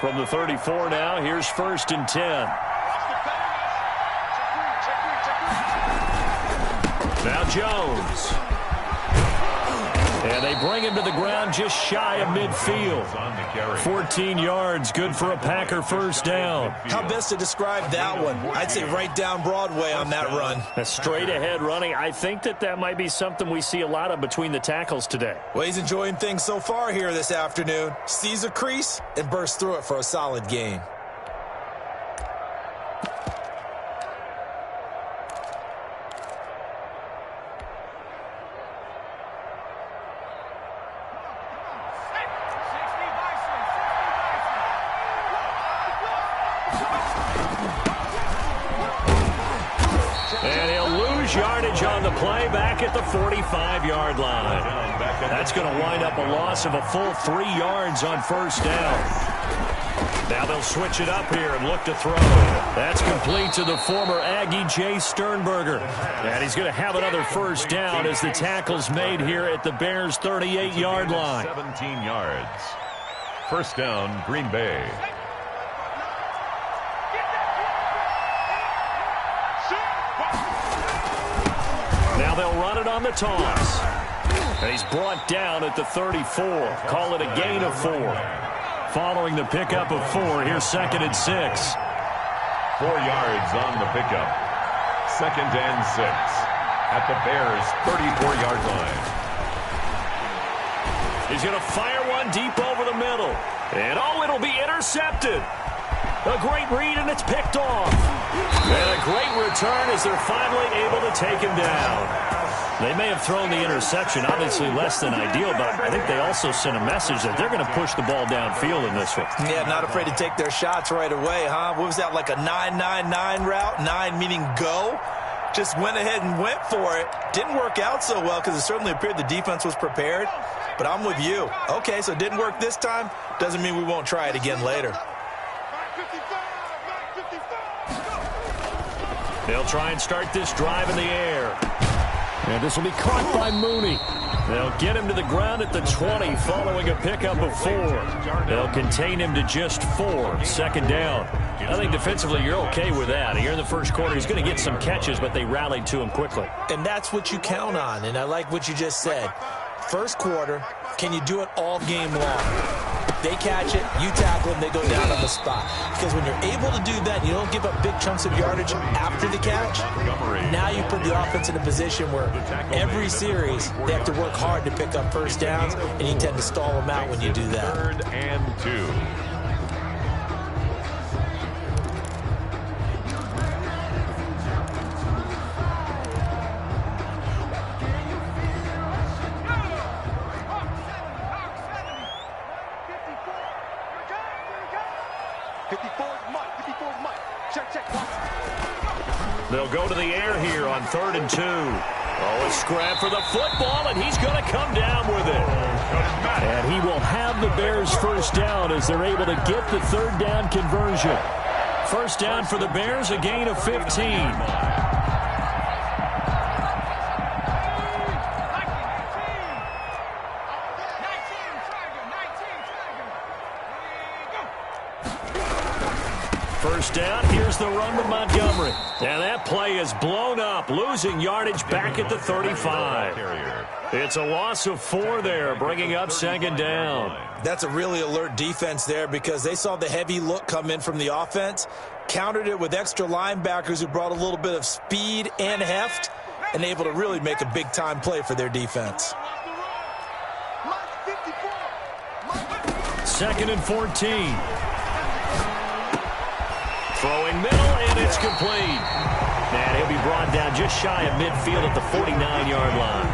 From the 34 now, here's 1st and 10. Now Jones. And they bring him to the ground just shy of midfield. 14 yards, good for a Packer first down. How best to describe that one? I'd say right down Broadway on that run. A straight ahead running. I think that might be something we see a lot of between the tackles today. Well, he's enjoying things so far here this afternoon. Sees a crease and bursts through it for a solid gain. Yardage on the play back at the 45-yard line. That's going to wind up a loss of a full 3 yards on first down. Now they'll switch it up here and look to throw. That's complete to the former Aggie Jay Sternberger. And he's going to have another first down as the tackle's made here at the Bears' 38-yard line. 17 yards. First down, Green Bay. Now they'll run it on the toss. And he's brought down at the 34. Call it a gain of 4. Following the pickup of 4, here's 2nd and 6. 4 yards on the pickup. 2nd and 6 at the Bears' 34-yard line. He's going to fire one deep over the middle. And it'll be intercepted. A great read, and it's picked off. And a great return as they're finally able to take him down. They may have thrown the interception, obviously less than ideal, but I think they also sent a message that they're going to push the ball downfield in this one. Yeah, not afraid to take their shots right away, huh? What was that, like a 9-9-9 route? 9 meaning go? Just went ahead and went for it. Didn't work out so well because it certainly appeared the defense was prepared. But I'm with you. Okay, so it didn't work this time. Doesn't mean we won't try it again later. They'll try and start this drive in the air. And this will be caught by Mooney. They'll get him to the ground at the 20 following a pickup of 4. They'll contain him to just 4. 2nd down. I think defensively you're okay with that. Here in the first quarter, he's going to get some catches, but they rallied to him quickly. And that's what you count on, and I like what you just said. First quarter, can you do it all game long? They catch it, you tackle them, they go down on the spot. Because when you're able to do that, you don't give up big chunks of yardage after the catch. Now you put the offense in a position where every series they have to work hard to pick up first downs, and you tend to stall them out when you do that. 3rd and 2. They'll go to the air here on 3rd and 2. Oh, a scrap for the football, and he's going to come down with it. And he will have the Bears first down as they're able to get the 3rd down conversion. First down for the Bears, a gain of 15. First down, here's the run to Montgomery. And that play is blown up, losing yardage back at the 35. It's a loss of 4 there, bringing up 2nd down. That's a really alert defense there because they saw the heavy look come in from the offense, countered it with extra linebackers who brought a little bit of speed and heft, and able to really make a big-time play for their defense. 2nd and 14. Throwing middle, and it's complete. And he'll be brought down just shy of midfield at the 49-yard line.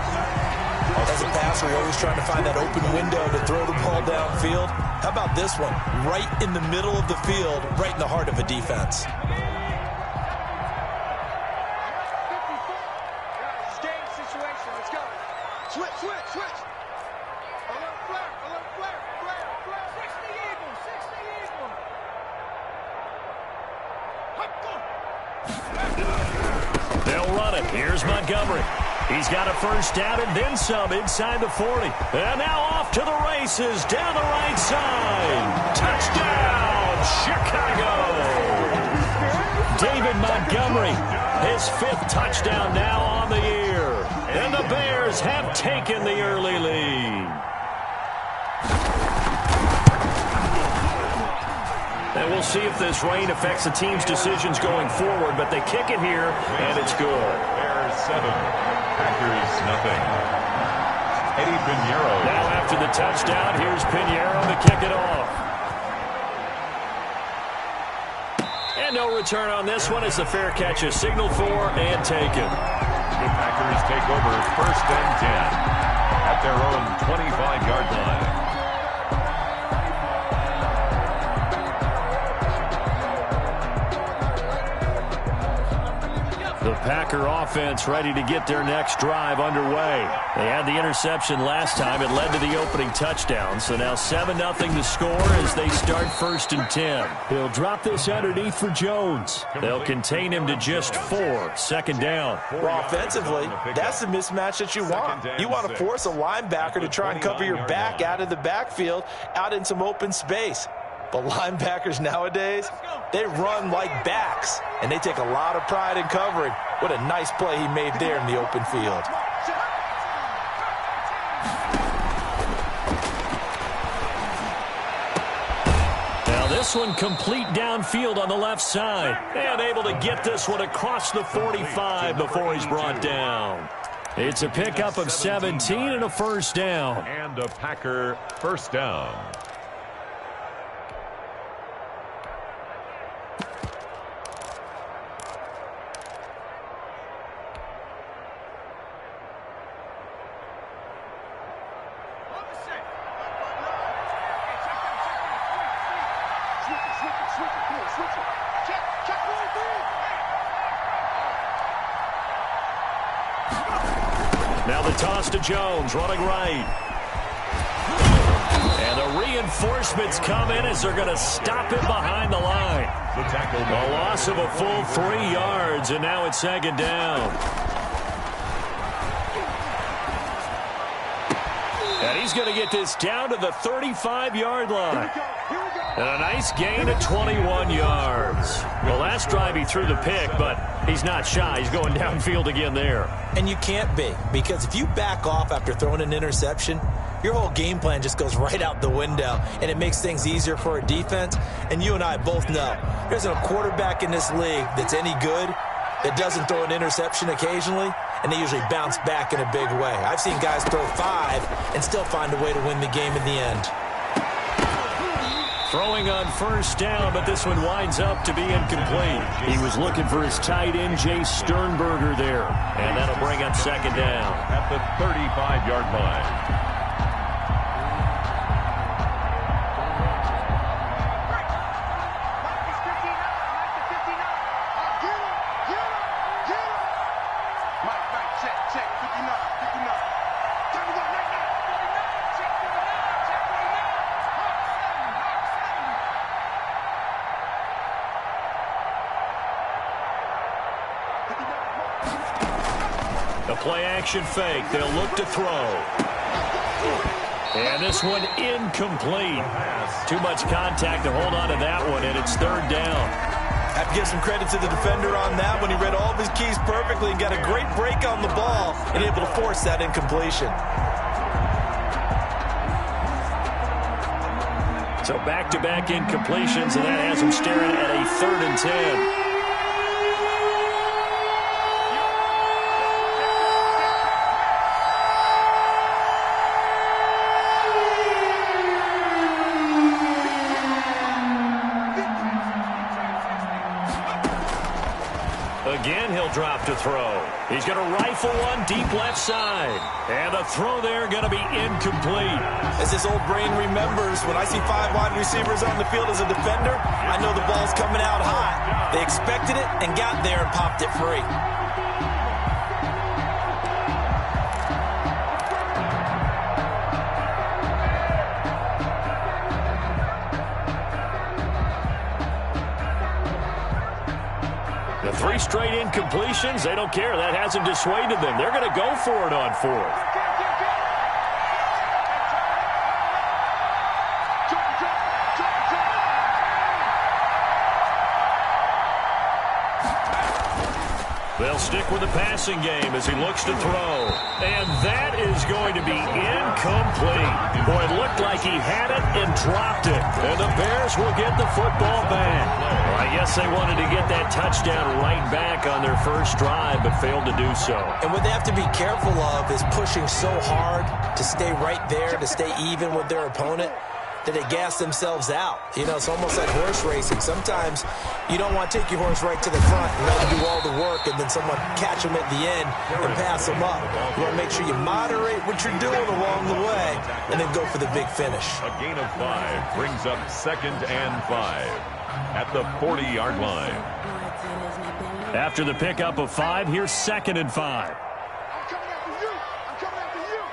As a passer, you're always trying to find that open window to throw the ball downfield. How about this one? Right in the middle of the field, right in the heart of a defense. Situation. Let's go. Switch. Alert flare. 60 Eagles. They'll run it. Here's Montgomery. He's got a first down and then some inside the 40. And now off to the races down the right side. Touchdown! Chicago. David Montgomery, his 5th touchdown now on the year. And the Bears have taken the early lead. And we'll see if this rain affects the team's decisions going forward, but they kick it here, and it's good. Bears 7, Packers nothing. Eddie Pinheiro. Now after the touchdown, here's Pinheiro to kick it off. And no return on this one as the fair catch is signaled for and taken. The Packers take over 1st and 10 at their own 25-yard line. The Packer offense ready to get their next drive underway. They had the interception last time. It led to the opening touchdown. So now 7-0 to score as they start 1st and 10. He'll drop this underneath for Jones. They'll contain him to just 4. 2nd down. Well, offensively, that's the mismatch that you want. You want to force a linebacker to try and cover your back out of the backfield, out in some open space. But linebackers nowadays, they run like backs, and they take a lot of pride in covering. What a nice play he made there in the open field. Now this one complete downfield on the left side. And able to get this one across the 45 before he's brought down. It's a pickup of 17 and a 1st down. And a Packer 1st down. Now the toss to Jones, running right. And the reinforcements come in as they're going to stop him behind the line. A loss of a full 3 yards, and now it's 2nd down. And he's going to get this down to the 35-yard line. And a nice gain of 21 yards. Well, last drive he threw the pick, but he's not shy. He's going downfield again there. And you can't be, because if you back off after throwing an interception, your whole game plan just goes right out the window, and it makes things easier for a defense. And you and I both know there's a quarterback in this league that's any good that doesn't throw an interception occasionally, and they usually bounce back in a big way. I've seen guys throw 5 and still find a way to win the game in the end. Throwing on 1st down, but this one winds up to be incomplete. He was looking for his tight end, Jay Sternberger there. And that'll bring up 2nd down. At the 35-yard line. The play-action fake. They'll look to throw. And this one incomplete. Too much contact to hold on to that one, and it's 3rd down. I have to give some credit to the defender on that when he read all of his keys perfectly and got a great break on the ball and able to force that incompletion. So back-to-back incompletions, and that has him staring at a 3rd and 10. Again, he'll drop to throw. He's going to rifle one deep left side. And the throw there going to be incomplete. As this old brain remembers, when I see 5 wide receivers on the field as a defender, I know the ball's coming out hot. They expected it and got there and popped it free. The 3 straight incompletions, they don't care. That hasn't dissuaded them. They're going to go for it on 4th. They'll stick with the passing game as he looks to throw. And that is going to be incomplete. Boy, it looked like he had it and dropped it. And the Bears will get the football back. Well, I guess they wanted to get that touchdown right back on their first drive, but failed to do so. And what they have to be careful of is pushing so hard to stay right there, to stay even with their opponent, that they gas themselves out. You know, it's almost like horse racing. Sometimes you don't want to take your horse right to the front and let him do all the work and then someone catch him at the end and pass him up. You want to make sure you moderate what you're doing along the way and then go for the big finish. A gain of 5 brings up 2nd and 5 at the 40-yard line. After the pickup of 5, here's 2nd and 5. I'm coming after you. I'm coming after you.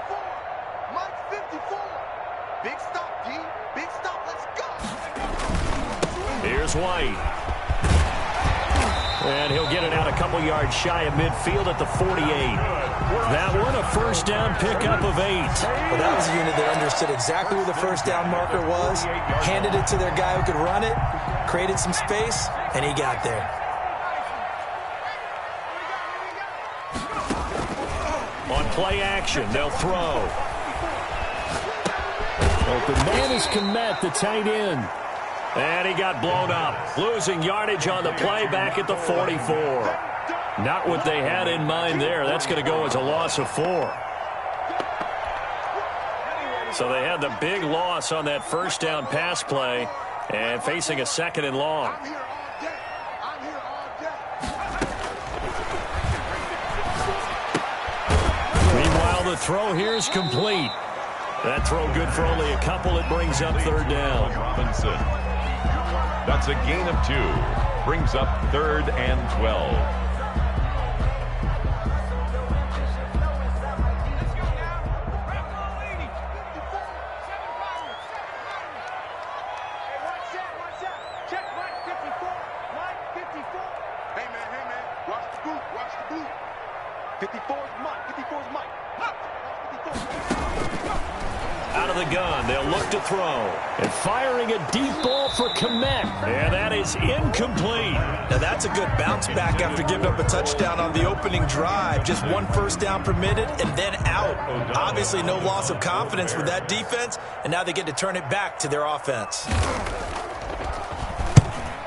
Ball. Mike's 54. Big stop, D. Big stop. Let's go. Here's White. And he'll get it out a couple yards shy of midfield at the 48. That one, a first down pickup of 8. Well, that was a unit that understood exactly where the first down marker was, handed it to their guy who could run it, created some space, and he got there. On play action, they'll throw. Open man is Komet, the tight end. And he got blown up, losing yardage on the play back at the 44. Not what they had in mind there. That's going to go as a loss of 4. So they had the big loss on that first down pass play and facing a 2nd and long. I'm here all day. I'm here all day. Meanwhile, the throw here is complete. That throw good for only a couple. It brings up 3rd down. Robinson. That's a gain of 2. Brings up 3rd and 12. Check Mike 54. Mike 54. Hey, man. Watch the boot. 54 is Mike. 54 is Mike. Watch 54. Out of the gun, they'll look to throw. And firing a deep ball for Komet. And that is incomplete. Now that's a good bounce back after giving up a touchdown on the opening drive. Just 1 first down permitted and then out. Obviously no loss of confidence with that defense, and now they get to turn it back to their offense.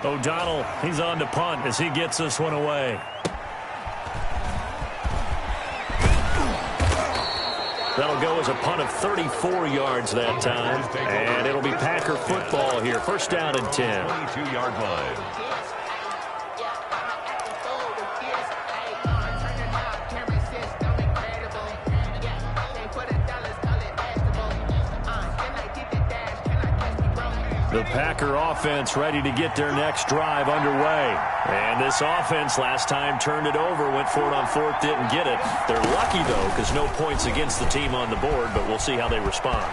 O'Donnell, he's on to punt as he gets this one away. That'll go as a punt of 34 yards that time. And it'll be Packer football here. First down and 10. 22-yard line. The Packer offense ready to get their next drive underway. And this offense last time turned it over, went for it on 4th, didn't get it. They're lucky, though, because no points against the team on the board, but we'll see how they respond.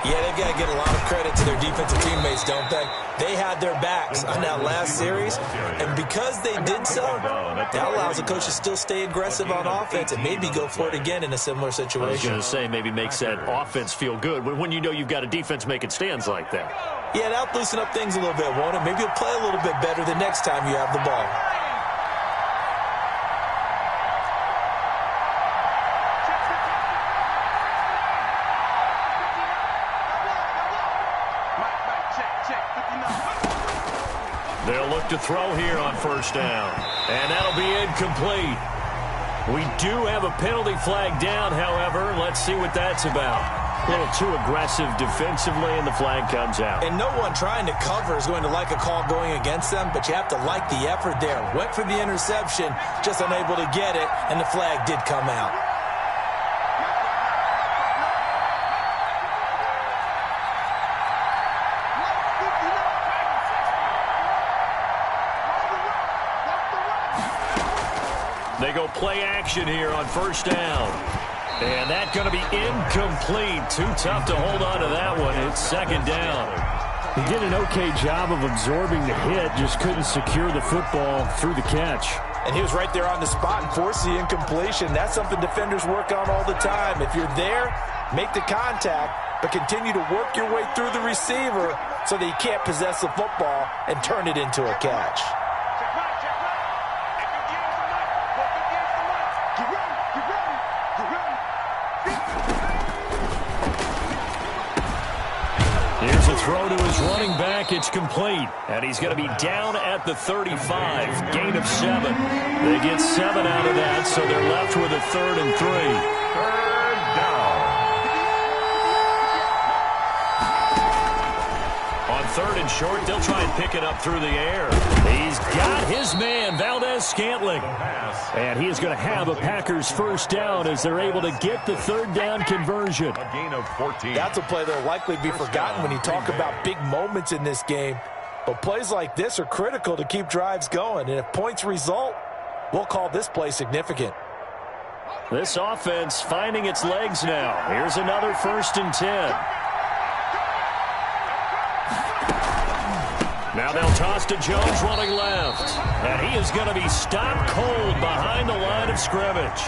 Yeah, they've got to get a lot of credit to their defensive teammates, don't they? They had their backs on that last series, and because they did so, that allows the coach to still stay aggressive on offense and maybe go for it again in a similar situation. I was going to say, maybe makes that offense feel good when you know you've got a defense making stands like that. Yeah, that'll loosen up things a little bit, won't it? Maybe you'll play a little bit better the next time you have the ball. They'll look to throw here on first down. And that'll be incomplete. We do have a penalty flag down, however. Let's see what that's about. A little too aggressive defensively, and the flag comes out. And no one trying to cover is going to like a call going against them, but you have to like the effort there. Went for the interception, just unable to get it, and the flag did come out. They go play action here on first down. And that's going to be incomplete. Too tough to hold on to that one. It's 2nd down. He did an okay job of absorbing the hit, just couldn't secure the football through the catch. And he was right there on the spot and forced the incompletion. That's something defenders work on all the time. If you're there, make the contact, but continue to work your way through the receiver so that you can't possess the football and turn it into a catch. Here's a throw to his running back. It's complete. And he's going to be down at the 35. Gain of 7. They get 7 out of that, so they're left with a 3rd and 3. Third down. On 3rd and short, they'll try and pick it up through the air. He's got his man, Valdez-Scantling. And he is going to have a Packers first down as they're able to get the 3rd down conversion. A gain of 14. That's a play that will likely be forgotten when you talk about big moments in this game. But plays like this are critical to keep drives going. And if points result, we'll call this play significant. This offense finding its legs now. Here's another 1st and 10. Now they'll toss to Jones running left. And he is going to be stopped cold behind the line of scrimmage.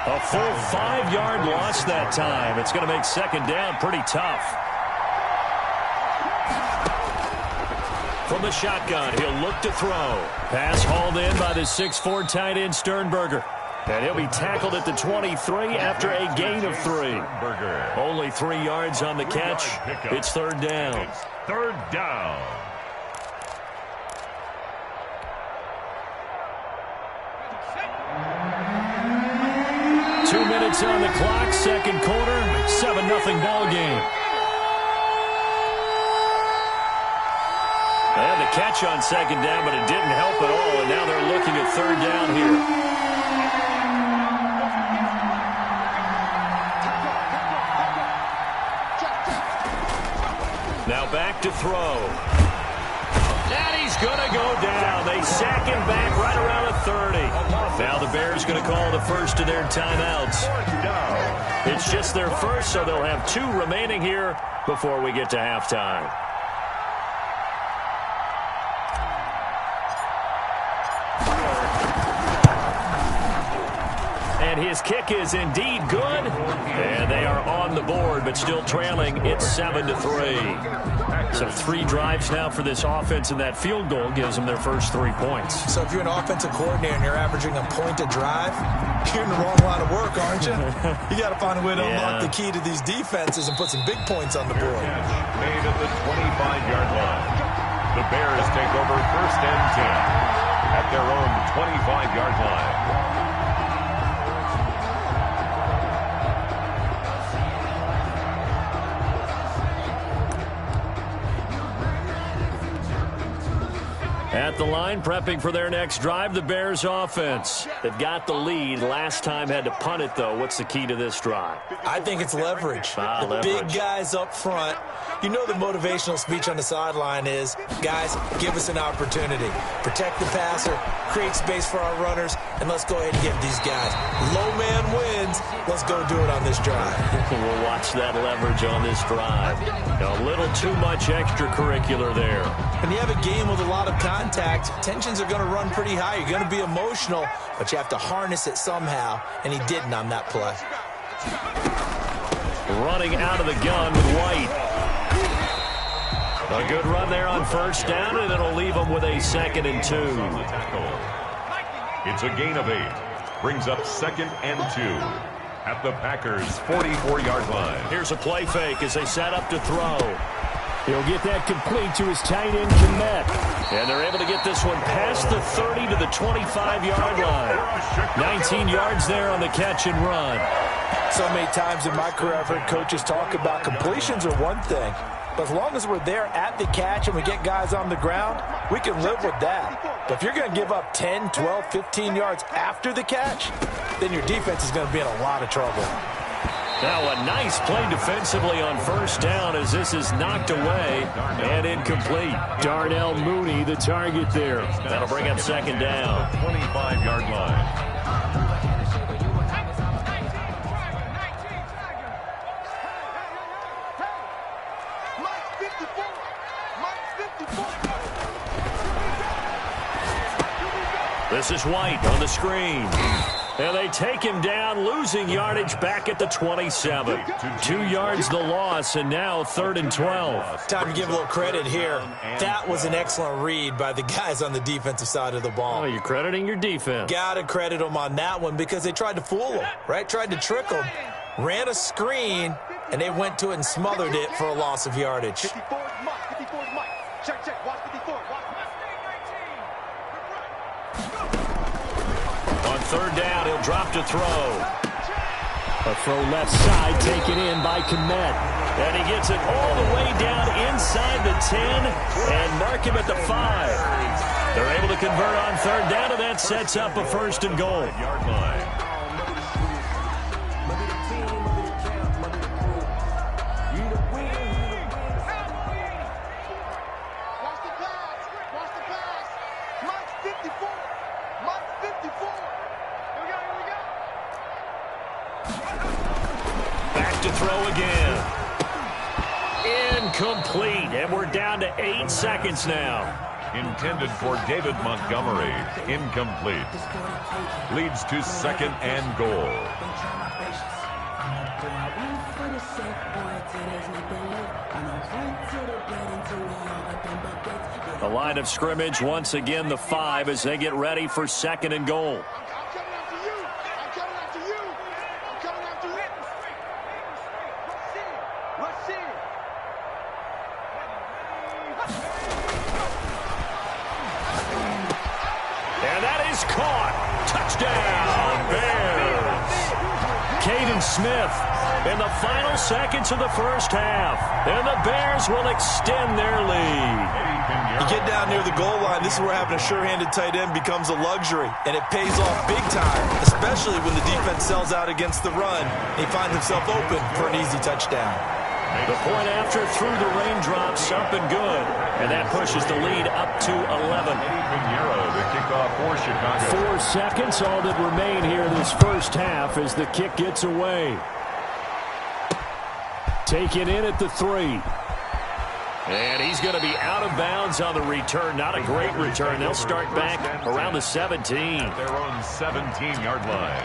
A full 5-yard loss that time. It's going to make 2nd down pretty tough. From the shotgun, he'll look to throw. Pass hauled in by the 6'4" tight end Sternberger. And he'll be tackled at the 23 after a gain of 3. Only 3 yards on the catch. It's 3rd down. It's 3rd down. Minutes on the clock, 2nd quarter, 7-0 ball game. And the catch on 2nd down, but it didn't help at all, and now they're looking at 3rd down here. Now back to throw. And he's going to go down. They sack him back right around the 30. Now the Bears going to call the first of their timeouts. It's just their first, so they'll have 2 remaining here before we get to halftime. And his kick is indeed good. And they are on the board, but still trailing. It's 7-3. So 3 drives now for this offense, and that field goal gives them their first 3 points. So if you're an offensive coordinator and you're averaging a point a drive, you're in the wrong line of work, aren't you? You got to find a way to unlock the key to these defenses and put some big points on the board. Made at the 25-yard line. The Bears take over 1st and 10 at their own 25-yard line. At the line, prepping for their next drive, the Bears offense. They've got the lead. Last time had to punt it, though. What's the key to this drive? I think it's leverage. Leverage. Big guys up front. You know the motivational speech on the sideline is, guys, give us an opportunity. Protect the passer, create space for our runners, and let's go ahead and give these guys. Low man wins. Let's go do it on this drive. We'll watch that leverage on this drive. A little too much extracurricular there. When you have a game with a lot of contact, tensions are going to run pretty high. You're going to be emotional, but you have to harness it somehow, and he didn't on that play. Running out of the gun with White. A good run there on 1st down, and it'll leave them with a 2nd and 2. It's a gain of 8. Brings up 2nd and 2 at the Packers' 44-yard line. Here's a play fake as they set up to throw. He'll get that complete to his tight end, Komet. And they're able to get this one past the 30 to the 25-yard line. 19 yards there on the catch and run. So many times in my career, I've heard coaches talk about completions are one thing. But as long as we're there at the catch and we get guys on the ground, we can live with that. But if you're going to give up 10, 12, 15 yards after the catch, then your defense is going to be in a lot of trouble. Now a nice play defensively on 1st down as this is knocked away and incomplete. Darnell Mooney, the target there. That'll bring up 2nd down. 25-yard line. This is White on the screen. And they take him down, losing yardage back at the 27. 2 yards the loss, and now 3rd and 12. Time to give a little credit here. That was an excellent read by the guys on the defensive side of the ball. Oh, you're crediting your defense. Got to credit them on that one because they tried to fool them, right? Tried to trick them. Ran a screen, and they went to it and smothered it for a loss of yardage. 54 is Mike. 54 is Mike. Check. Watch 54. Watch. On 3rd down, he'll drop to throw. A throw left side taken in by Komet. And he gets it all the way down inside the 10 and mark him at the 5. They're able to convert on 3rd down, and that sets up a 1st and goal. Yard line. Watch the pass. Watch the pass. Mike 54. Mike 54. Here we go. Back to throw again. Incomplete, and we're down to 8 seconds now. Intended for David Montgomery. Incomplete. Leads to 2nd and goal. The line of scrimmage, once again, the 5 as they get ready for 2nd and goal. I'm coming after you. I'm coming after you. I'm coming after you. Rush in. And that is caught. Touchdown, Bears. Caden Smith in the final seconds of the 1st half. And the Bears will extend their lead. You get down near the goal line, this is where having a sure-handed tight end becomes a luxury, and it pays off big time, especially when the defense sells out against the run, and he finds himself open for an easy touchdown. The point after through the raindrops, up and good, and that pushes the lead up to 11. The kickoff for Chicago. 4 seconds, all that remain here this 1st half as the kick gets away. Taken in at the 3. And he's going to be out of bounds on the return. Not a great return. They'll start back around the 17. At their own 17-yard line.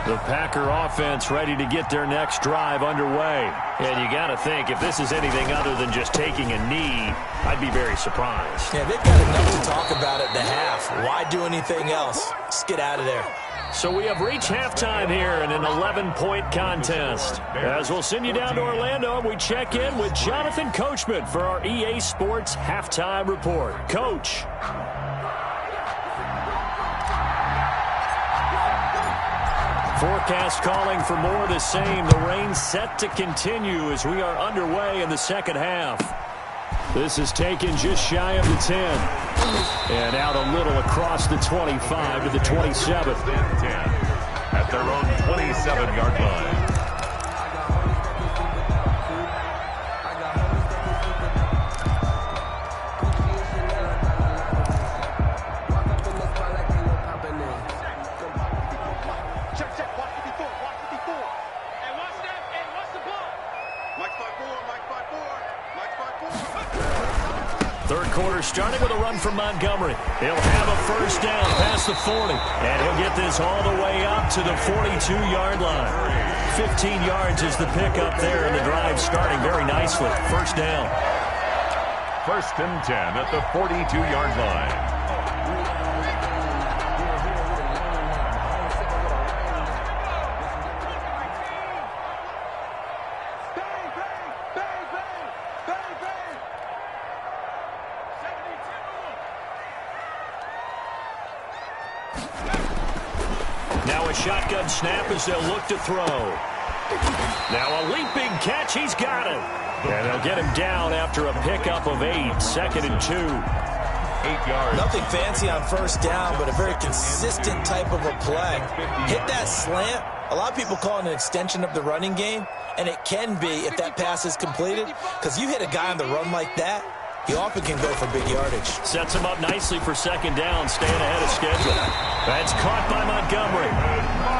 The Packer offense ready to get their next drive underway. And you got to think, if this is anything other than just taking a knee, I'd be very surprised. Yeah, they've got enough to talk about at the half. Why do anything else? Just get out of there. So we have reached halftime here in an 11-point contest. As we'll send you down to Orlando, we check in with Jonathan Coachman for our EA Sports Halftime Report. Coach. Forecast calling for more of the same. The rain set to continue as we are underway in the 2nd half. This is taken just shy of the 10. And out a little across the 25 to the 27. At their own 27-yard line. Starting with a run from Montgomery. He'll have a 1st down past the 40. And he'll get this all the way up to the 42-yard line. 15 yards is the pickup there, and the drive starting very nicely. 1st down. 1st and 10 at the 42-yard line. Shotgun snap as they'll look to throw. Now a leaping catch. He's got it. And they'll get him down after a pickup of 8. 2nd and 2. 8 yards. Nothing fancy on 1st down, but a very consistent type of a play. Hit that slant. A lot of people call it an extension of the running game, and it can be if that pass is completed, because you hit a guy on the run like that, he often can go for big yardage. Sets him up nicely for 2nd down, staying ahead of schedule. That's caught by Montgomery.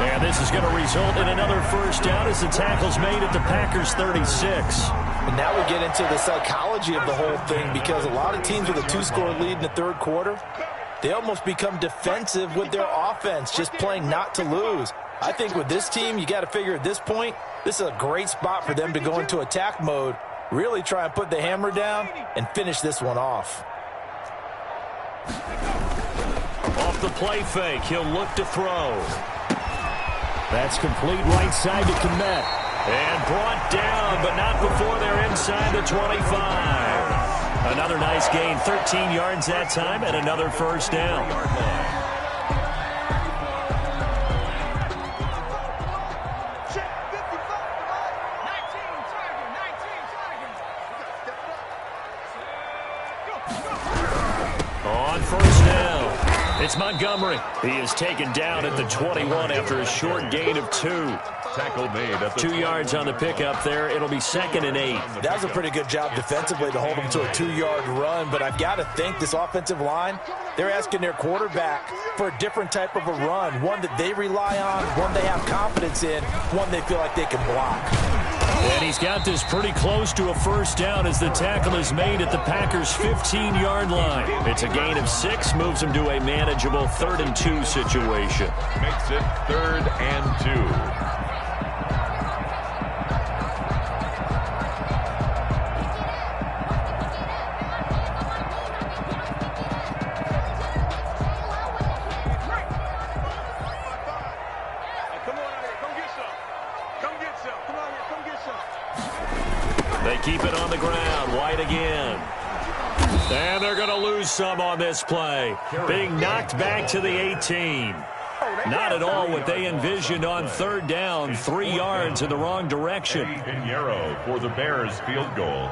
And this is going to result in another first down as the tackle's made at the Packers' 36. And now we get into the psychology of the whole thing, because a lot of teams with a 2-score lead in the third quarter, they almost become defensive with their offense, just playing not to lose. I think with this team, you got to figure at this point, this is a great spot for them to go into attack mode, really try and put the hammer down and finish this one off. Off the play fake, he'll look to throw. That's complete right side to Komet. And brought down, but not before they're inside the 25. Another nice gain, 13 yards that time, and another first down. On first down, it's Montgomery. He is taken down at the 21 after a short gain of 2. Tackle made at the 2 yards on the pickup there. It'll be 2nd and 8. That was a pretty good job defensively to hold them to a 2-yard run, but I've got to think this offensive line, they're asking their quarterback for a different type of a run, one that they rely on, one they have confidence in, one they feel like they can block. And he's got this pretty close to a first down as the tackle is made at the Packers' 15-yard line. It's a gain of 6, moves him to a manageable 3rd and 2 situation. makes it 3rd and 2. They keep it on the ground. White again. And they're going to lose some on this play. Being knocked back to the 18. Not at all what they envisioned on 3rd down. 3 yards in the wrong direction. Pinheiro for the Bears field goal.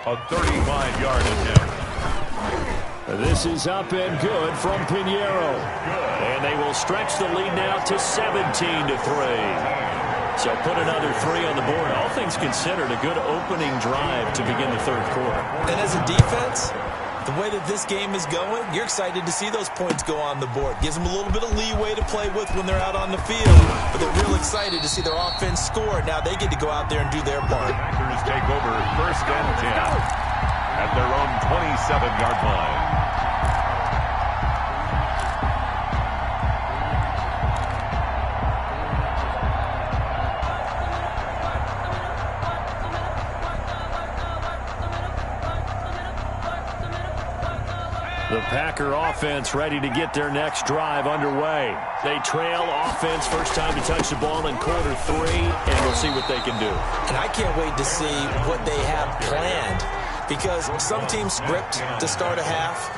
A 35-yard attempt. This is up and good from Pinheiro. And they will stretch the lead now to 17-3. So put another 3 on the board. All things considered, a good opening drive to begin the third quarter. And as a defense, the way that this game is going, you're excited to see those points go on the board. Gives them a little bit of leeway to play with when they're out on the field. But they're real excited to see their offense score. Now they get to go out there and do their part. The Packers take over 1st and 10 at their own 27-yard line. The Packer offense ready to get their next drive underway. They trail offense, first time to touch the ball in quarter 3, and we'll see what they can do. And I can't wait to see what they have planned, because some teams script to start a half.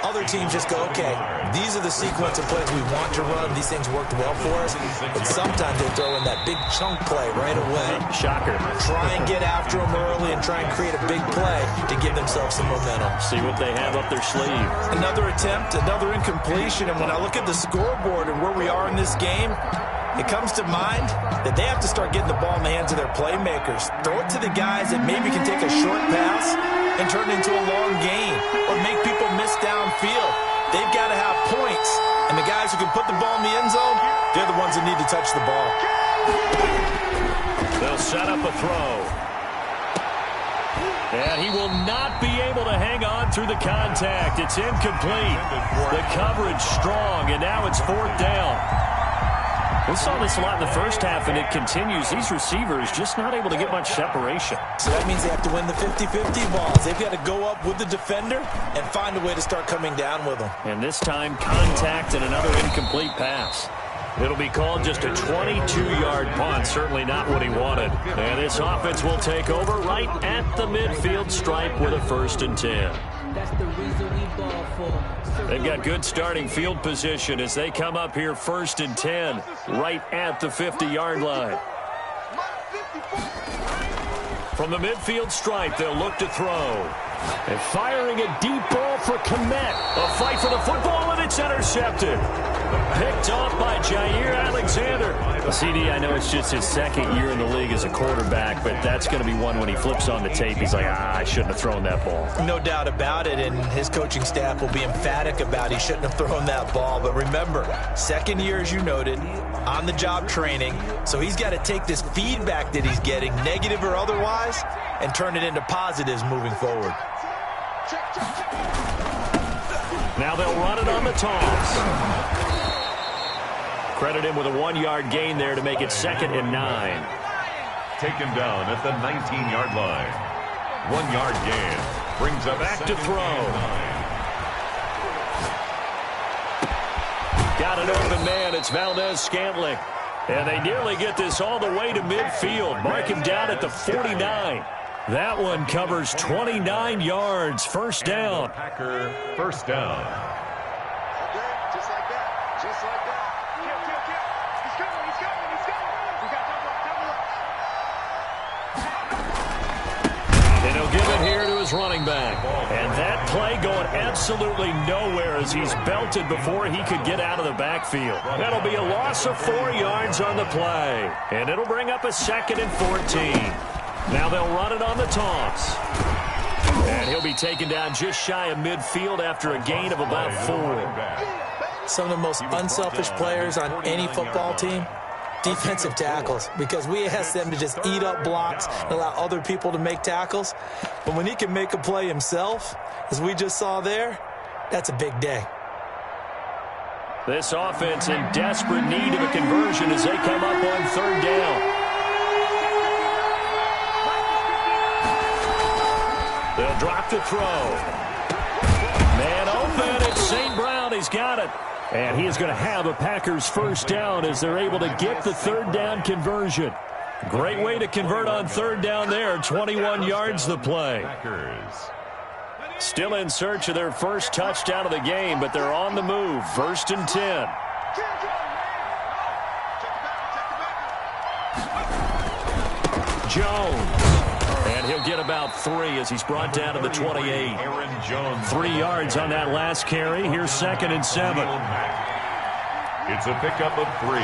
Other teams just go, okay, these are the sequence of plays we want to run. These things worked well for us. But sometimes they throw in that big chunk play right away. Shocker. Try and get after them early and try and create a big play to give themselves some momentum. See what they have up their sleeve. Another attempt, another incompletion. And when I look at the scoreboard and where we are in this game, it comes to mind that they have to start getting the ball in the hands of their playmakers. Throw it to the guys that maybe can take a short pass and turn it into a long gain or make people miss downfield. They've got to have points. And the guys who can put the ball in the end zone, they're the ones that need to touch the ball. They'll set up a throw. And he will not be able to hang on through the contact. It's incomplete. The coverage strong, and now it's 4th down. We saw this a lot in the first half, and it continues. These receivers just not able to get much separation. So that means they have to win the 50-50 balls. They've got to go up with the defender and find a way to start coming down with them. And this time, contact and another incomplete pass. It'll be called just a 22-yard punt. Certainly not what he wanted. And this offense will take over right at the midfield stripe with a 1st and 10. That's the reason we ball for. They've got good starting field position as they come up here 1st and 10 right at the 50-yard line. From the midfield stripe, they'll look to throw. And firing a deep ball for Komet. A fight for the football, and it's intercepted. Picked off by Jair Alexander. CD, I know it's just his second year in the league as a quarterback, but that's going to be one when he flips on the tape. He's like, I shouldn't have thrown that ball. No doubt about it, and his coaching staff will be emphatic about he shouldn't have thrown that ball. But remember, second year, as you noted, on-the-job training, so he's got to take this feedback that he's getting, negative or otherwise, and turn it into positives moving forward. Now they'll run it on the toss. Credit him with a 1-yard gain there to make it 2nd and 9. Taken down at the 19-yard line. 1-yard gain. Brings up back to throw. Got an open man. It's Valdez-Scantling. And they nearly get this all the way to midfield. Mark him down at the 49. That one covers 29 yards. First down. Packer, first down. Just like that. Just like that. He's coming. He's coming. He's coming. We got double up. And he'll give it here to his running back. And that play going absolutely nowhere as he's belted before he could get out of the backfield. That'll be a loss of 4 yards on the play. And it'll bring up a 2nd and 14. Now they'll run it on the toss. And he'll be taken down just shy of midfield after a gain of about 4. Some of the most unselfish players on any football team, defensive tackles, because we ask them to just eat up blocks and allow other people to make tackles. But when he can make a play himself, as we just saw there, that's a big day. This offense in desperate need of a conversion as they come up on 3rd down. They'll drop the throw. Man open. It's St. Brown. He's got it. And he is going to have a Packers first down as they're able to get the 3rd down conversion. Great way to convert on 3rd down there. 21 yards the play. Packers. Still in search of their first touchdown of the game, but they're on the move. 1st and 10. Jones. And he'll get about 3 as he's brought down to the 28. Aaron Jones. 3 yards on that last carry. Here's 2nd and 7. It's a pickup of 3.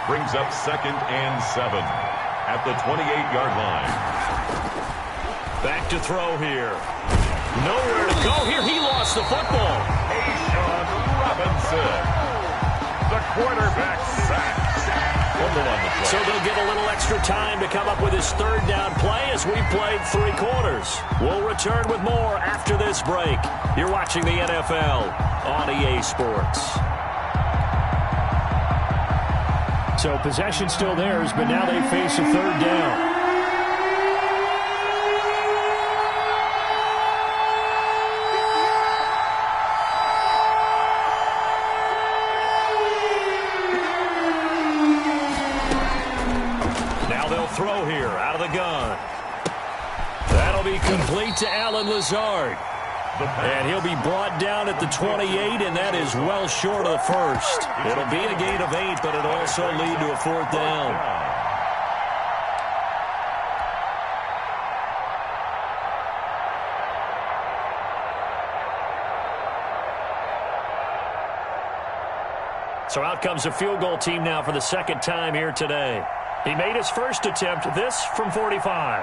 Brings up 2nd and 7 at the 28-yard line. Back to throw here. Nowhere to go here. He lost the football. A'Shawn Robinson. The quarterback sack. So they'll get a little extra time to come up with his 3rd down play as we played 3 quarters. We'll return with more after this break. You're watching the NFL on EA Sports. So possession still theirs, but now they face a 3rd down. Throw here out of the gun. That'll be complete to Alan Lazard. And he'll be brought down at the 28, and that is well short of the first. It'll be a gain of 8, but it'll also lead to a 4th down. So out comes a field goal team now for the 2nd time here today. He made his first attempt, this from 45.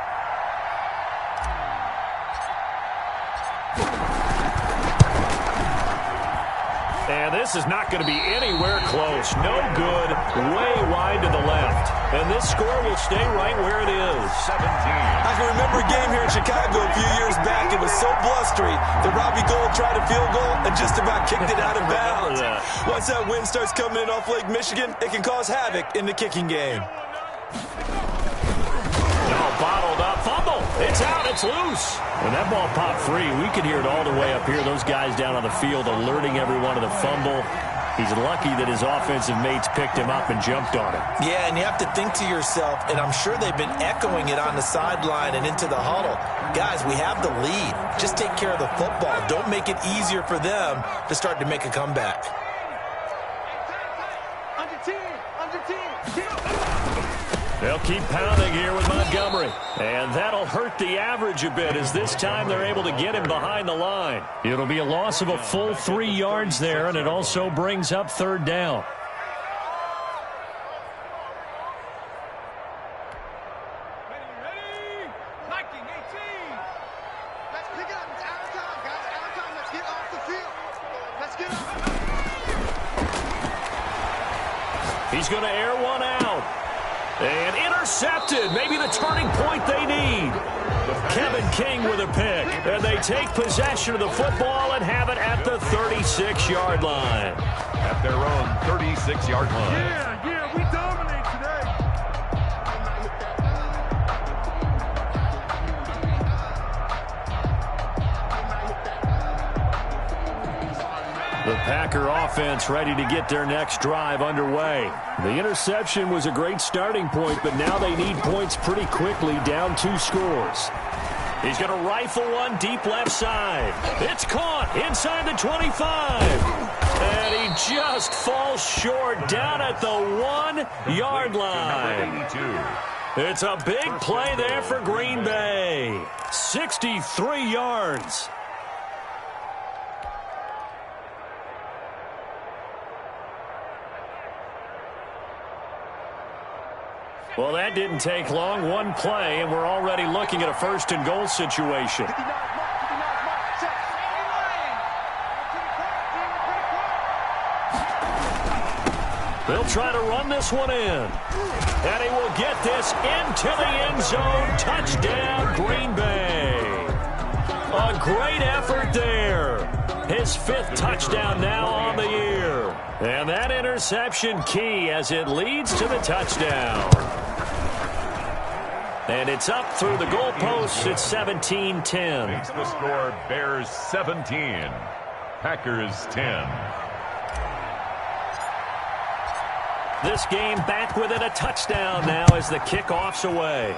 And this is not going to be anywhere close. No good, way wide to the left. And this score will stay right where it is. 17. I can remember a game here in Chicago a few years back. It was so blustery that Robbie Gould tried a field goal and just about kicked it out of bounds. Once that wind starts coming in off Lake Michigan, it can cause havoc in the kicking game. Bottled up, fumble. It's out, it's loose. When that ball popped free, we could hear it all the way up here. Those guys down on the field alerting everyone of the fumble. He's lucky that his offensive mates picked him up and jumped on him. Yeah, and you have to think to yourself, and I'm sure they've been echoing it on the sideline and into the huddle. Guys, we have the lead. Just take care of the football. Don't make it easier for them to start to make a comeback. Under 10. They'll keep pounding here with Montgomery. And that'll hurt the average a bit as this time they're able to get him behind the line. It'll be a loss of a full 3 yards there, and it also brings up 3rd down. He's going to air one out. And intercepted. Maybe the turning point they need. Kevin King with a pick. And they take possession of the football and have it at the 36-yard line. At their own 36-yard line. Yeah, we dominate today. The Packer offense ready to get their next drive underway. The interception was a great starting point, but now they need points pretty quickly, down 2 scores. He's going to rifle one deep left side. It's caught inside the 25. And he just falls short down at the 1-yard line. It's a big play there for Green Bay. 63 yards. Well, that didn't take long. One play, and we're already looking at a first-and-goal situation. They'll try to run this one in. And he will get this into the end zone. Touchdown, Green Bay. A great effort there. His 5th touchdown now on the year. And that interception key as it leads to the touchdown. And it's up through the goalposts. It's 17-10. Makes the score Bears 17, Packers 10. This game back within a touchdown now as the kickoff's away.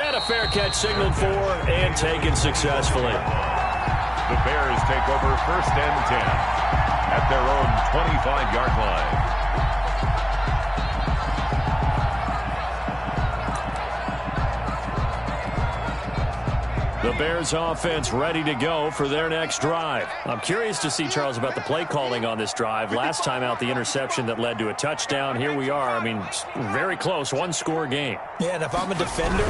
And a fair catch signaled for and taken successfully. The Bears take over first and 10 at their own 25-yard line. The Bears offense ready to go for their next drive. I'm curious to see, Charles, about the play calling on this drive. Last time out, the interception that led to a touchdown. Here we are. I mean, very close, 1-score game. Yeah, and if I'm a defender,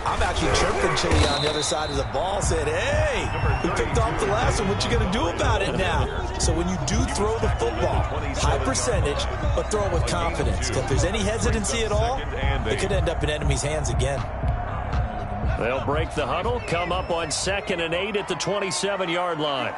I'm actually chirping Chili on the other side of the ball, saying, hey, we picked off the last one. What you going to do about it now? So when you do throw the football, high percentage, but throw it with confidence. If there's any hesitancy at all, it could end up in enemy's hands again. They'll break the huddle, come up on 2nd and 8 at the 27-yard line.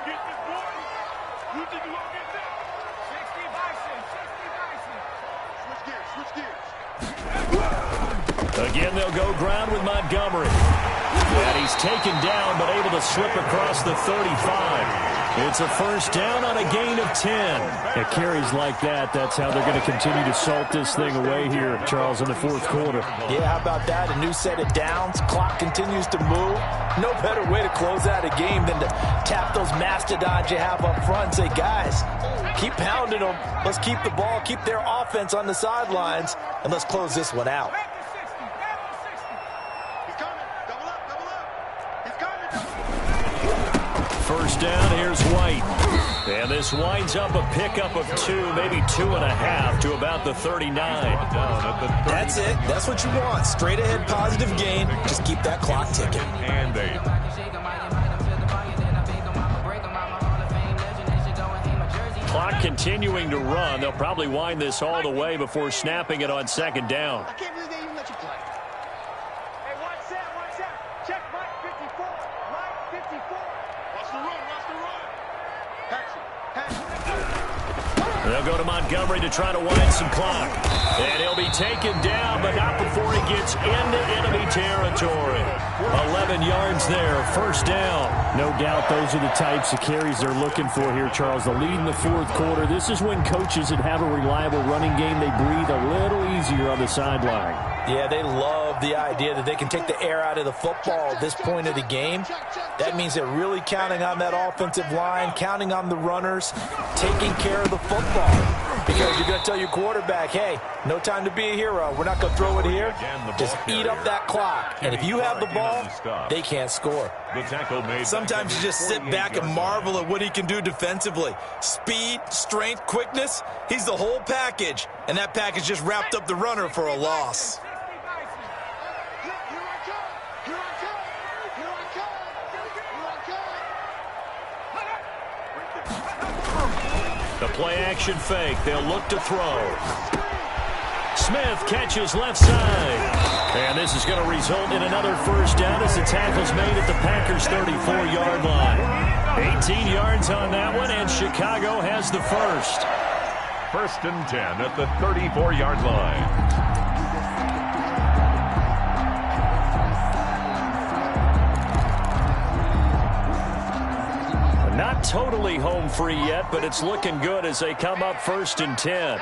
Again, they'll go ground with Montgomery. And he's taken down, but able to slip across the 35. It's a first down on a gain of 10. At carries like that, that's how they're going to continue to salt this thing away here, Charles, in the 4th quarter. Yeah, how about that? A new set of downs. Clock continues to move. No better way to close out a game than to tap those mastodons you have up front and say, guys, keep pounding them. Let's keep the ball, keep their offense on the sidelines, and let's close this one out. First down, here's White. And this winds up a pickup of 2, maybe 2.5 to about the 39. That's it. That's what you want. Straight ahead positive gain. Just keep that clock ticking. And 8. Clock continuing to run. They'll probably wind this all the way before snapping it on 2nd down. I can't believe they even let you play. Hey, watch that. Check Mike 54. Mike 54. Watch the run. They'll go to Montgomery to try to wind some clock. And he'll be taken down, but not before he gets into enemy territory. 11 yards there, first down. No doubt those are the types of carries they're looking for here, Charles. The lead in the 4th quarter. This is when coaches that have a reliable running game, they breathe a little easier on the sideline. Yeah, they love the idea that they can take the air out of the football at this point of the game. That means they're really counting on that offensive line, counting on the runners, taking care of the football. Because you're going to tell your quarterback, hey, no time to be a hero. We're not going to throw it here. Just eat up that clock. And if you have the ball, they can't score. Sometimes you just sit back and marvel at what he can do defensively. Speed, strength, quickness, he's the whole package. And that package just wrapped up the runner for a loss. The play-action fake. They'll look to throw. Smith catches left side. And this is going to result in another first down as the tackle's made at the Packers' 34-yard line. 18 yards on that one, and Chicago has the first. 1st and 10 at the 34-yard line. Not totally home free yet, but it's looking good as they come up 1st and 10.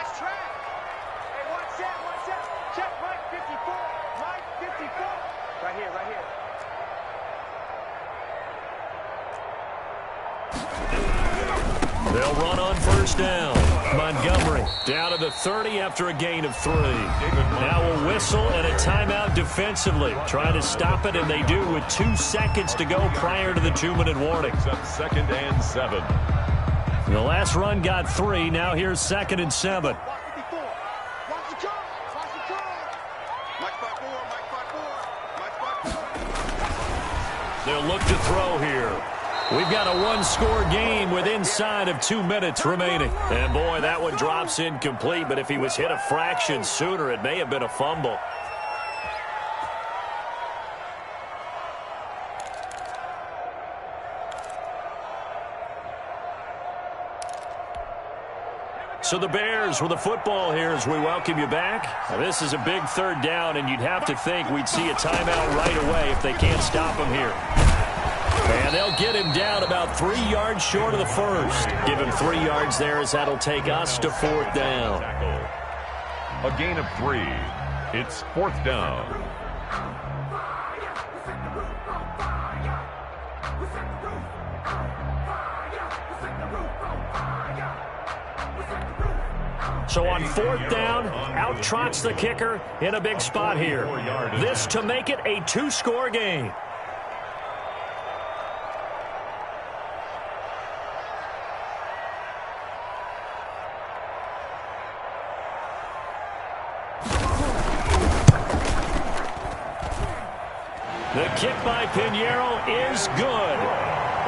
They'll run on 1st down. Montgomery down to the 30 after a gain of 3. Now a whistle and a timeout defensively. Trying to stop it, and they do with 2 seconds to go prior to the 2-minute warning. It's up 2nd and 7. The last run got 3. Now here's 2nd and 7. They'll look to throw here. We've got a one-score game with inside of 2 minutes remaining. And, boy, that one drops incomplete, but if he was hit a fraction sooner, it may have been a fumble. So the Bears with the football here as we welcome you back. Now, this is a big 3rd down, and you'd have to think we'd see a timeout right away if they can't stop him here. And they'll get him down about 3 yards short of the first. Give him 3 yards there as that'll take us to 4th down. A gain of 3. It's 4th down. So on 4th down, out trots the kicker in a big spot here. This to make it a 2-score game. The kick by Pinheiro is good.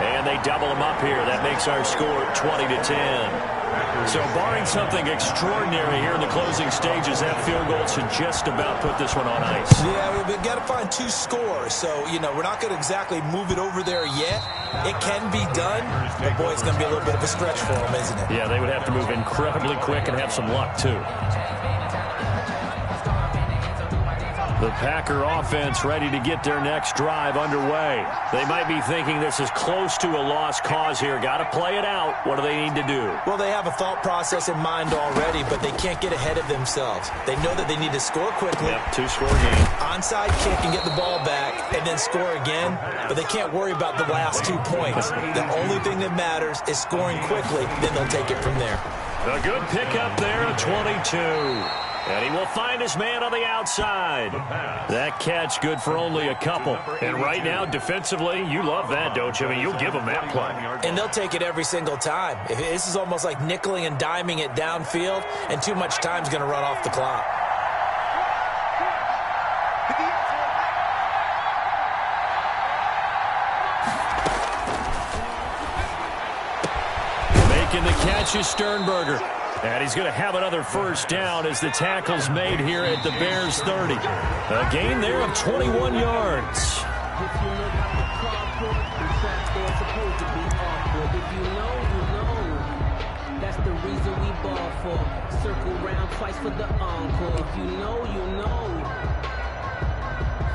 And they double him up here. That makes our score 20-10. So barring something extraordinary here in the closing stages, that field goal should just about put this one on ice. Yeah, we've got to find 2 scores. So, we're not going to exactly move it over there yet. It can be done, but, boy, it's going to be a little bit of a stretch for them, isn't it? Yeah, they would have to move incredibly quick and have some luck, too. The Packer offense ready to get their next drive underway. They might be thinking this is close to a lost cause here. Got to play it out. What do they need to do? Well, they have a thought process in mind already, but they can't get ahead of themselves. They know that they need to score quickly. Yep, 2-score game. Onside kick and get the ball back and then score again, but they can't worry about the last 2 points. The only thing that matters is scoring quickly, then they'll take it from there. A good pickup there, a 22. And he will find his man on the outside. That catch good for only a couple. And right now, defensively, you love that, don't you? I mean, you'll give them that play. And they'll take it every single time. This is almost like nickeling and diming it downfield, and too much time's going to run off the clock. Making the catch is Sternberger. And he's going to have another first down as the tackle's made here at the Bears' 30. A gain there of 21 yards. That's the reason we ball for. Circle round twice for the encore. If you know, you know.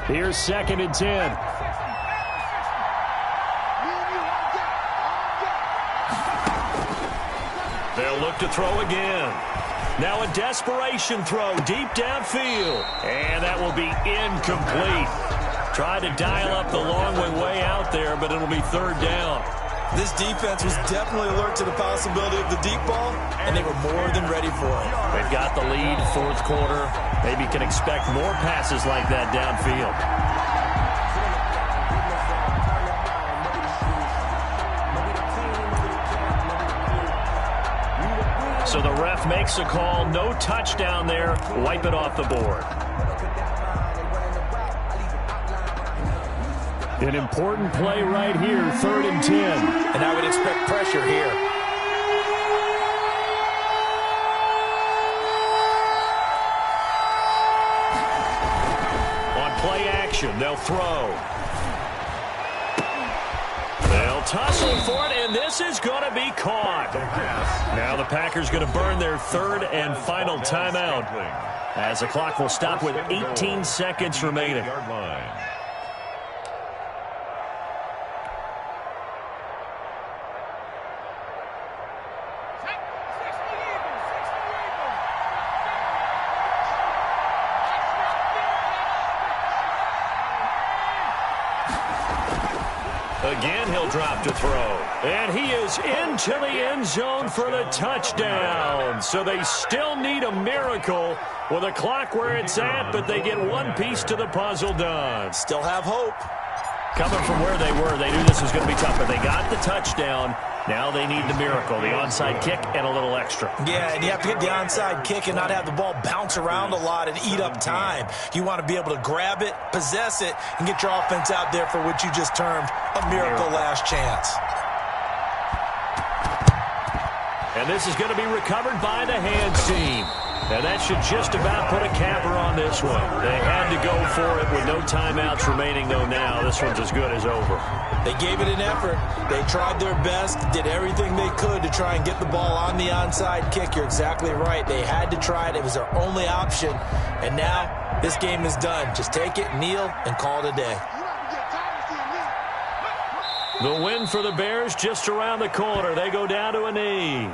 Here's 2nd and 10. They'll look to throw again. Now a desperation throw deep downfield. And that will be incomplete. Tried to dial up the long way out there, but it'll be 3rd down. This defense was definitely alert to the possibility of the deep ball, and they were more than ready for it. They've got the lead, 4th quarter. Maybe can expect more passes like that downfield. So the ref makes a call. No touchdown there. Wipe it off the board. An important play right here, 3rd and 10. And I would expect pressure here. action. They'll throw. They'll tussle for it, and this is going to be caught. Now the Packers going to burn their third and final timeout, as the clock will stop with 18 seconds remaining. Again, he'll drop to throw. And he is into the end zone for the touchdown. So they still need a miracle with a clock where it's at, but they get one piece to the puzzle done. Still have hope. Coming from where they were, they knew this was going to be tough, but they got the touchdown. Now they need the miracle, the onside kick and a little extra. Yeah, and you have to get the onside kick and not have the ball bounce around a lot and eat up time. You want to be able to grab it, possess it, and get your offense out there for what you just termed a miracle last chance. And this is going to be recovered by the hands team. And that should just about put a capper on this one. They had to go for it with no timeouts remaining, though now. This one's as good as over. They gave it an effort. They tried their best, did everything they could to try and get the ball on the onside kick. You're exactly right. They had to try it. It was their only option. And now this game is done. Just take it, kneel, and call it a day. The win for the Bears just around the corner. They go down to a knee.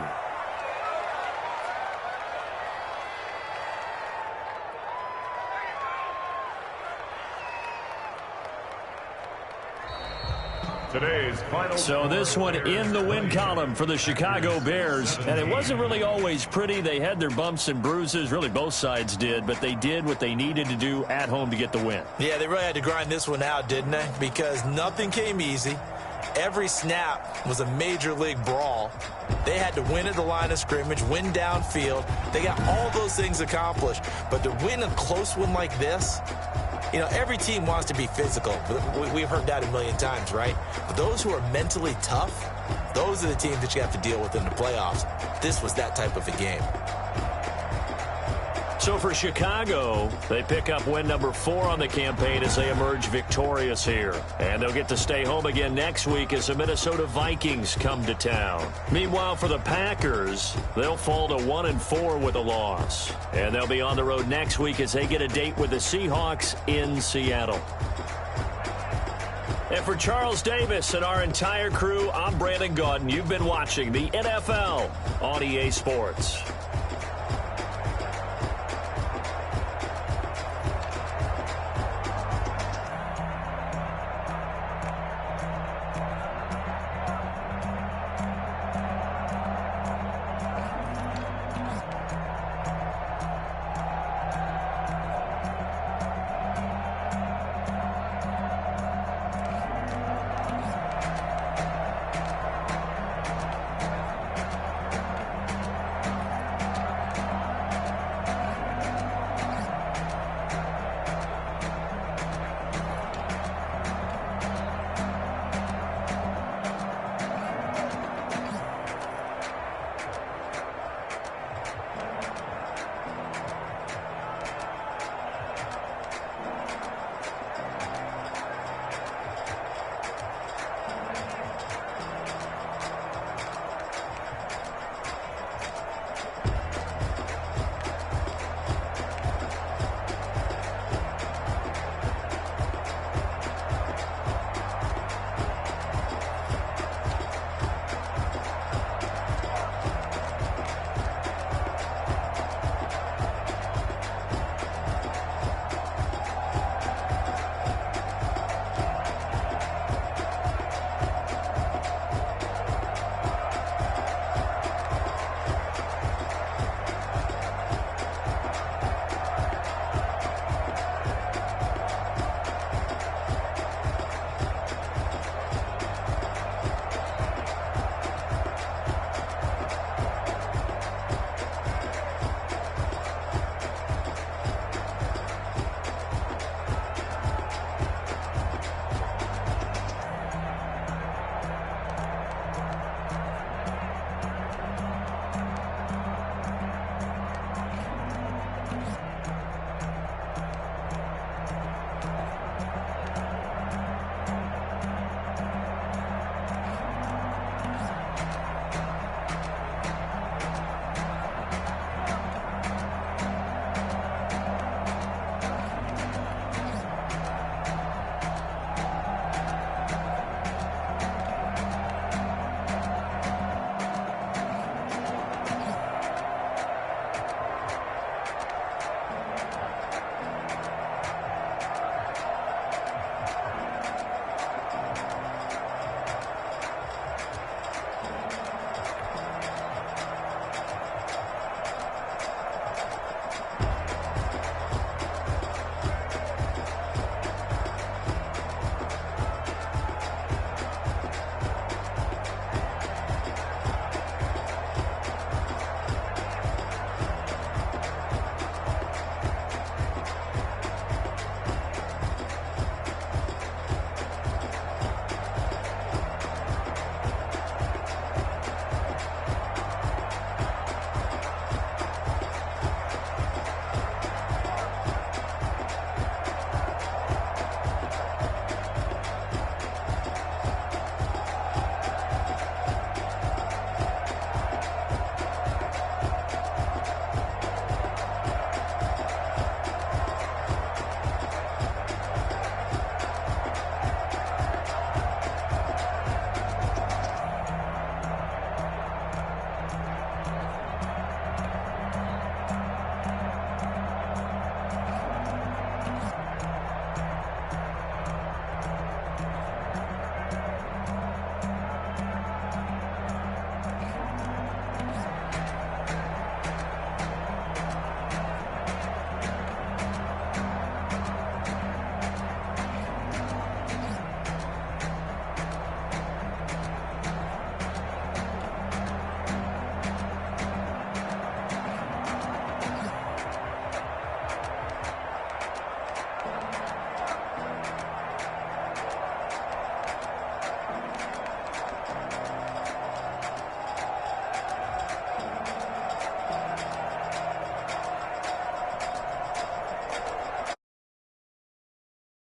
So this one in the win column for the Chicago Bears. And it wasn't really always pretty. They had their bumps and bruises. Really, both sides did. But they did what they needed to do at home to get the win. Yeah, they really had to grind this one out, didn't they? Because nothing came easy. Every snap was a major league brawl. They had to win at the line of scrimmage, win downfield. They got all those things accomplished. But to win a close one like this, you know, every team wants to be physical. We've heard that a million times, right? But those who are mentally tough, those are the teams that you have to deal with in the playoffs. This was that type of a game. So for Chicago, they pick up win number 4 on the campaign as they emerge victorious here. And they'll get to stay home again next week as the Minnesota Vikings come to town. Meanwhile, for the Packers, they'll fall to 1-4 with a loss. And they'll be on the road next week as they get a date with the Seahawks in Seattle. And for Charles Davis and our entire crew, I'm Brandon Gaudin. You've been watching the NFL on EA Sports.